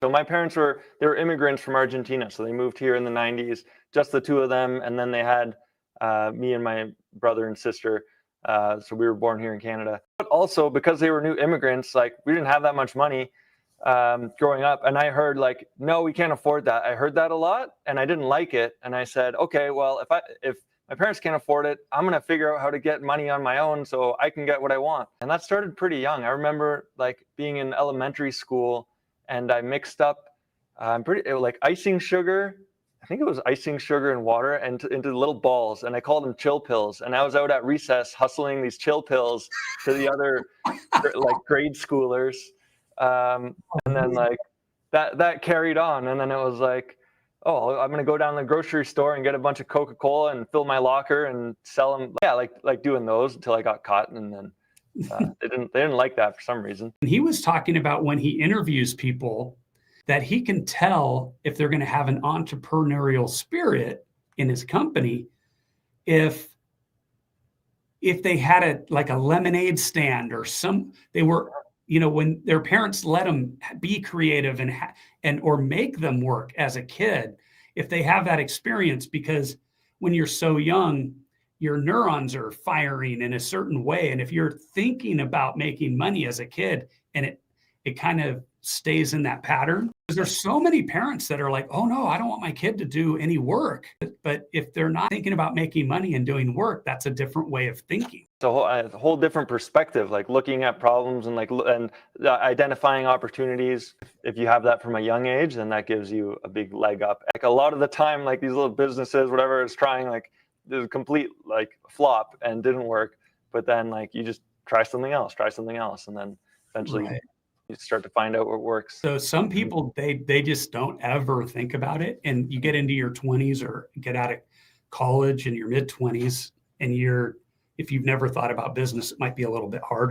So my parents they were immigrants from Argentina. So they moved here in the 90s, just the two of them. And then they had me and my brother and sister. So we were born here in Canada. But also because they were new immigrants, like we didn't have that much money growing up. And I heard like, no, we can't afford that. I heard that a lot and I didn't like it. And I said, okay, well, if my parents can't afford it, I'm going to figure out how to get money on my own so I can get what I want. And that started pretty young. I remember like being in elementary school and I mixed up like icing sugar. I think it was icing sugar and water and into little balls. And I called them chill pills. And I was out at recess hustling these chill pills to the other like grade schoolers. And then like that carried on. And then it was like, oh, I'm going to go down to the grocery store and get a bunch of Coca-Cola and fill my locker and sell them. Yeah, like doing those until I got caught. And then they didn't like that for some reason. He was talking about when he interviews people that he can tell if they're going to have an entrepreneurial spirit in his company if they had a lemonade stand or they were, when their parents let them be creative and or make them work as a kid, if they have that experience, because when you're so young, your neurons are firing in a certain way. And if you're thinking about making money as a kid and it kind of stays in that pattern, because there's so many parents that are like, oh no, I don't want my kid to do any work. But if they're not thinking about making money and doing work, that's a different way of thinking. So a whole different perspective, like looking at problems and identifying opportunities. If you have that from a young age, then that gives you a big leg up. Like a lot of the time, like these little businesses, whatever, is trying like this complete like flop and didn't work. But then like you just try something else, and then eventually you start to find out what works. So some people, they just don't ever think about it. And you get into your 20s or get out of college in your mid 20s and if you've never thought about business, it might be a little bit hard.